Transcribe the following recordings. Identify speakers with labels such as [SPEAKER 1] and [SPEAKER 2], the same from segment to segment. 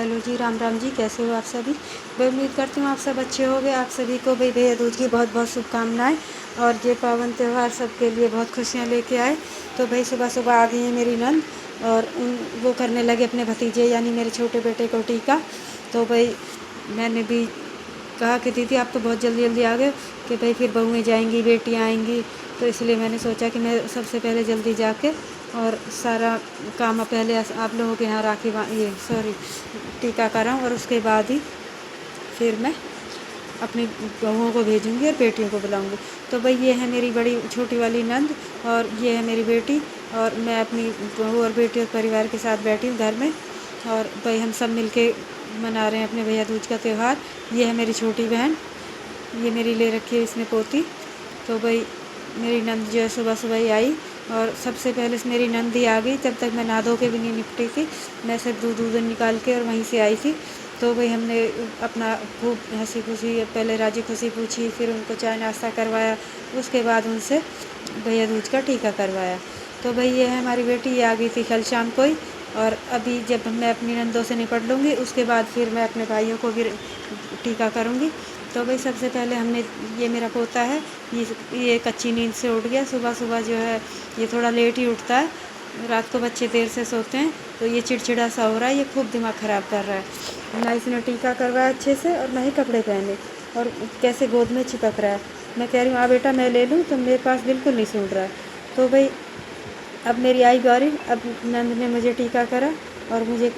[SPEAKER 1] Hello जी, राम राम जी। कैसे हो आप सभी? मैं उम्मीद करती हूँ आप सब अच्छे होंगे। आप सभी को भाई भैया दूज की बहुत बहुत शुभकामनाएं। और ये पावन त्यौहार सबके लिए बहुत खुशियाँ लेके आए। तो भाई सुबह सुबह आ गई है मेरी नंद, और वो करने लगे अपने भतीजे यानी मेरे छोटे बेटे को टीका। तो भाई मैंने भी कहा कि दीदी आप तो बहुत जल्दी जल्दी आ गए, कि भाई फिर बहुएँ जाएंगी, बेटियाँ आएंगी। तो इसलिए मैंने सोचा कि मैं सबसे पहले जल्दी जाके और सारा काम पहले आप लोगों के यहाँ टीका कराऊँ, और उसके बाद ही फिर मैं अपनी बहुओं को भेजूँगी और बेटियों को बुलाऊँगी। तो भाई ये है मेरी बड़ी छोटी वाली नंद, और ये है मेरी बेटी, और मैं अपनी बहू और बेटी और परिवार के साथ बैठी हूँ घर में। और भाई हम सब मिलके मना रहे हैं अपने भैया दूज का त्यौहार। ये है मेरी छोटी बहन, ये मेरी ले रखी है इसने पोती। तो भाई मेरी नंद जो है सुबह सुबह ही आई, और सबसे पहले से मेरी नंद ही आ गई। तब तक मैं नहा धो के भी नहीं निपटी थी, मैं सिर्फ दूध दूध निकाल के और वहीं से आई थी। तो भाई हमने अपना खूब हंसी खुशी, पहले राजी खुशी पूछी, फिर उनको चाय नाश्ता करवाया, उसके बाद उनसे भैया दूज का टीका करवाया। तो भाई ये है हमारी बेटी, ये आ गई थी कल शाम को ही। और अभी जब मैं अपनी नंदों से निपट लूँगी उसके बाद फिर मैं अपने भाइयों को भी टीका करूँगी। तो भाई सबसे पहले हमने, ये मेरा पोता है, ये कच्ची नींद से उठ गया। सुबह सुबह जो है ये थोड़ा लेट ही उठता है, रात को बच्चे देर से सोते हैं, तो ये चिड़चिड़ा सा हो रहा है, ये खूब दिमाग ख़राब कर रहा है। ना इसने टीका करवाया अच्छे से, और ना ही कपड़े पहने, और कैसे गोद में चिपक रहा है। मैं कह रही हूँ बेटा मैं ले लूँ, तो मेरे पास बिल्कुल नहीं सुन रहा है। तो भाई अब मेरी आई बारी, अब नंद ने मुझे टीका करा और मुझे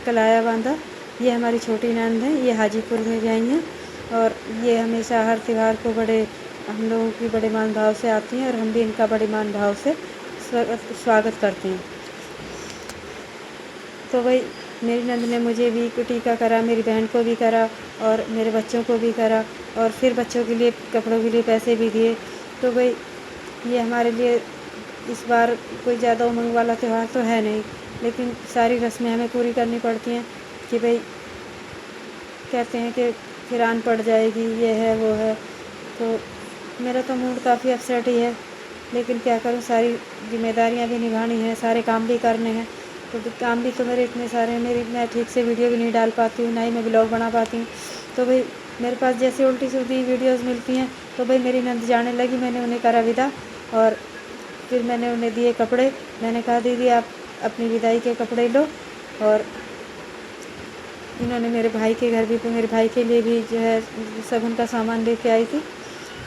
[SPEAKER 1] कलाया बांधा। ये हमारी छोटी नंद है, ये हाजीपुर में गई हैं, और ये हमेशा हर त्यौहार को बड़े हम लोगों की बड़े मान भाव से आती हैं, और हम भी इनका बड़े मान भाव से स्वागत करते हैं। तो भाई मेरी नंद ने मुझे भी टीका करा, मेरी बहन को भी करा, और मेरे बच्चों को भी करा, और फिर बच्चों के लिए कपड़ों के लिए पैसे भी दिए। तो भाई ये हमारे लिए इस बार कोई ज़्यादा उमंग वाला त्यौहार तो है नहीं, लेकिन सारी रस्में हमें पूरी करनी पड़ती हैं। कि भाई कहते हैं कि फिर आन पड़ जाएगी, ये है वो है। तो मेरा तो मूड काफ़ी अपसेट ही है, लेकिन क्या करूँ, सारी जिम्मेदारियाँ भी निभानी है, सारे काम भी करने हैं। तो काम भी तो मेरे इतने सारे हैं, मैं ठीक से वीडियो भी नहीं डाल पाती हूँ, ना ही मैं ब्लॉग बना पाती हूँ। तो भाई मेरे पास जैसे उल्टी सीधी वीडियोज़ मिलती हैं, तो भाई मेरी नंद जाने लगी, मैंने उन्हें करा विदा, और फिर मैंने उन्हें दिए कपड़े। मैंने कहा दीदी आप अपनी विदाई के कपड़े लो। और इन्होंने मेरे भाई के घर भी, तो मेरे भाई के लिए भी जो है सगुन का सामान लेके आई थी।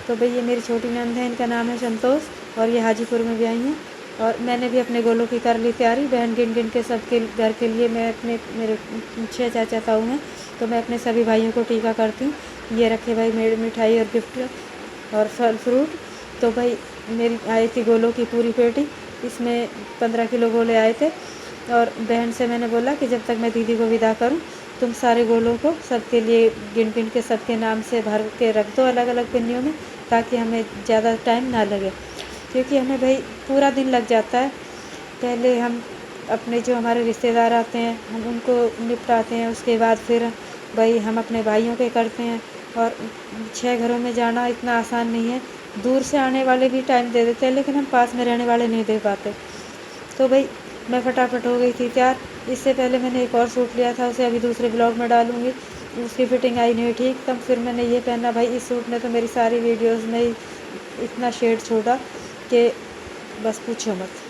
[SPEAKER 1] तो भाई ये मेरी छोटी नंद है, इनका नाम है संतोष, और ये हाजीपुर में भी आई हैं। और मैंने भी अपने गोलों की कर ली तैयारी, बहन गिन गिन के सबके घर के लिए। मैं अपने मेरे 6 चाचा ताऊ हैं, तो मैं अपने सभी भाइयों को टीका करती हूँ। ये रखे भाई मेरी मिठाई और गिफ्ट और फल फ्रूट। तो भाई मेरी आई थी गोलों की पूरी पेटी, इसमें 15 किलो गोले आए थे। और बहन से मैंने बोला कि जब तक मैं दीदी को विदा करूं, तुम सारे गोलों को सबके लिए गिन गिन के सबके नाम से भर के रख दो अलग अलग पिन्नियों में, ताकि हमें ज़्यादा टाइम ना लगे, क्योंकि हमें भाई पूरा दिन लग जाता है। पहले हम अपने जो हमारे रिश्तेदार आते हैं हम उनको निपटाते हैं, उसके बाद फिर भाई हम अपने भाइयों के करते हैं। और 6 घरों में जाना इतना आसान नहीं है, दूर से आने वाले भी टाइम दे देते हैं, लेकिन हम पास में रहने वाले नहीं दे पाते। तो भाई मैं फटाफट हो गई थी तैयार। इससे पहले मैंने एक और सूट लिया था, उसे अभी दूसरे ब्लॉग में डालूँगी, उसकी फ़िटिंग आई नहीं ठीक, तब फिर मैंने ये पहना। भाई इस सूट ने तो मेरी सारी वीडियोज़ में ही इतना शेड छोड़ा कि बस पूछो मत।